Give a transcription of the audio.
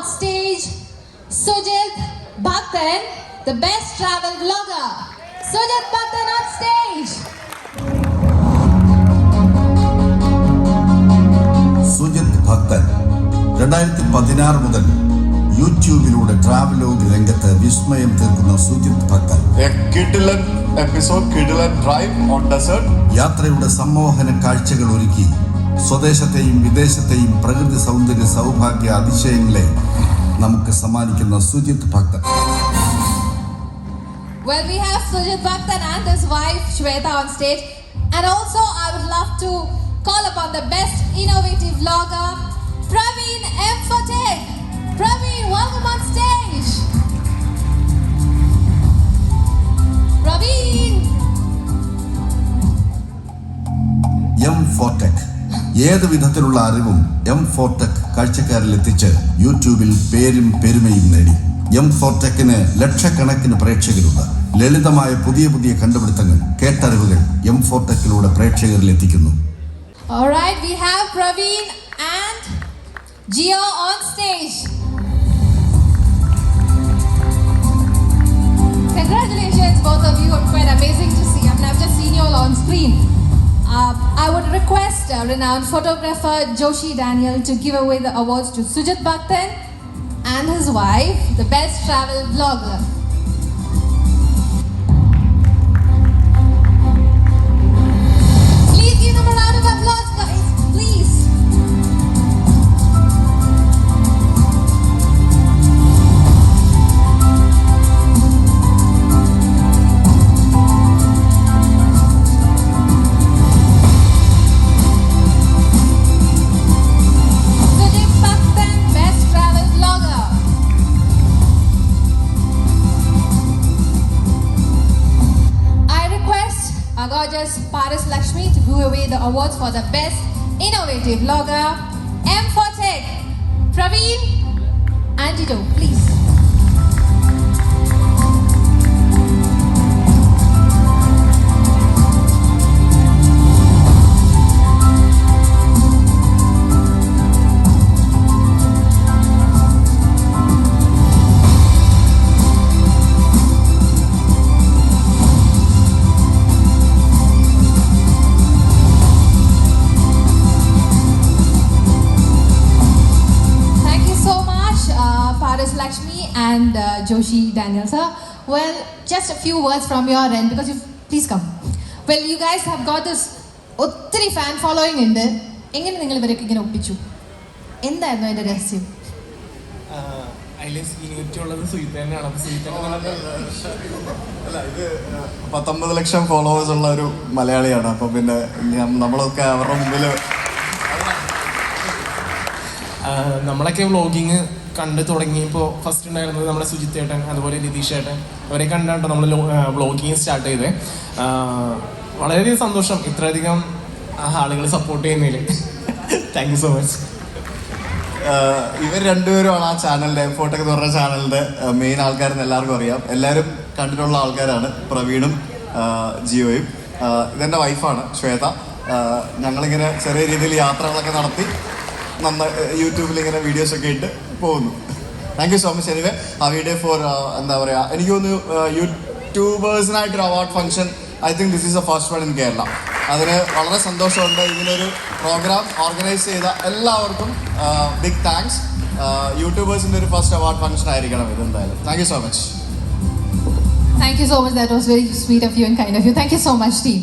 on stage Sujith, Bhakthan, the best travel vlogger. Sujith, Bhakthan on stage. Sujith ഭക്തൻ 2016 മുതൽ യൂട്യൂബിലൂടെ travelogue രംഗത്ത് വിസ്മയം തീർക്കുന്ന സുജിത് ഭക്തൻ യാത്രയുടെ സമ്മോഹന കാഴ്ചകൾ ഒരുക്കി സ്വദേശത്തെയും വിദേശത്തെയും പ്രകൃതി സൗന്ദര്യ സൗഭാഗ്യ അതിശയങ്ങളെ നമുക്ക് സമ്മാനിക്കുന്ന സുജിത് ഭക്തൻ. Well, we have Sujith Bhakthan and his wife Shweta on stage, and also I would love to call upon the best innovative vlogger, Praveen M. Fotek. Praveen, welcome on stage. Praveen. M4Tech ഏത് വിധത്തിലുള്ള അറിവും M4Tech കാഴ്ചക്കാരിൽ എത്തിച്ച് യൂട്യൂബിൽ പേരും പെരുമയും നേടി. M4Techന് ലക്ഷക്കണക്കിന് പ്രേക്ഷകരുണ്ട്. ലളിതമായ പുതിയ പുതിയ കണ്ടുപിടുത്തങ്ങൾ, കേട്ടറിവുകൾ M4Techലൂടെ പ്രേക്ഷകരിൽ എത്തിക്കുന്നു. Alright, we have Praveen and Gio on stage. Congratulations, both of you. It's quite amazing to see. I mean, I've just seen you all on screen. I would request renowned photographer Joshi Daniel to give away the awards to Sujith Bhakthan and his wife, the best travel vlogger. Please give them a round of applause, guys. Please. Sujith Bhakthan, best travel vlogger. I request our gorgeous Paris Lakshmi to give away the awards for the best innovative vlogger, M4Tech, Praveen and Tito, please. Thank you so much, Paris Lakshmi and Joshi Daniel, sir. Well, just a few words from your end because you please come. Well, you guys have got this ഒത്തിരി fan following ഉണ്ട്. എങ്ങനെ നിങ്ങൾ ഇവരൊക്കെ ഇങ്ങനെ ഒപ്പിച്ചു? എന്തായിരുന്നു അതിന്റെ രഹസ്യം? അതില് സീനിയറിറ്റിയുള്ളത് സുജിത്ത് തന്നെയാണ്. അപ്പൊ സുജിത്ത് അല്ല, ഇത് 19 ലക്ഷം ഫോളോവേഴ്സ് ഉള്ള ഒരു മലയാളിയാണ്. അപ്പൊ പിന്നെ നമ്മളൊക്കെ അവരുടെ മുമ്പിൽ നമ്മളൊക്കെ വ്ളോഗിങ് കണ്ട് തുടങ്ങിയപ്പോൾ ഫസ്റ്റ് ഉണ്ടായിരുന്നത് നമ്മുടെ സുജിത്ത് ഏട്ടൻ, അതുപോലെ നിതീഷ് ഏട്ടൻ, അവരെ കണ്ടാണ് നമ്മൾ വ്ളോഗിങ് സ്റ്റാർട്ട് ചെയ്തത്. വളരെയധികം സന്തോഷം ഇത്രയധികം ആളുകൾ സപ്പോർട്ട് ചെയ്യുന്നതിൽ. Thank you so much. ഇവർ രണ്ടുപേരുമാണ് ആ ചാനലിൻ്റെ M4Tech എന്ന് പറഞ്ഞ ചാനലിൻ്റെ മെയിൻ ആൾക്കാരെന്ന് എല്ലാവർക്കും അറിയാം. എല്ലാവരും കണ്ടിട്ടുള്ള ആൾക്കാരാണ്, പ്രവീണും ജിയോയും. ഇതെൻ്റെ വൈഫാണ് ശ്വേത. ഞങ്ങളിങ്ങനെ ചെറിയ രീതിയിൽ യാത്രകളൊക്കെ നടത്തി യൂട്യൂബിൽ ഇങ്ങനെ വീഡിയോസൊക്കെ ഇട്ട് പോകുന്നു. Thank you so much. Anyway AWIDAY for എന്താ പറയുക, എനിക്ക് തോന്നുന്നു യൂട്യൂബേഴ്സിനായിട്ടൊരു award function I think this is a first one in Kerala. അതിന് വളരെ സന്തോഷമുണ്ട്. ഇതിനൊരു പ്രോഗ്രാം ഓർഗനൈസ് ചെയ്ത എല്ലാവർക്കും ബിഗ് താങ്ക്സ്. യൂട്യൂബേഴ്സിൻ്റെ ഒരു ഫസ്റ്റ് അവാർഡ് ഫംഗ്ഷൻ ആയിരിക്കണം ഇത് എന്തായാലും. Thank you so much. Thank you so much. That was very sweet of you and kind of you. Thank you so much, team.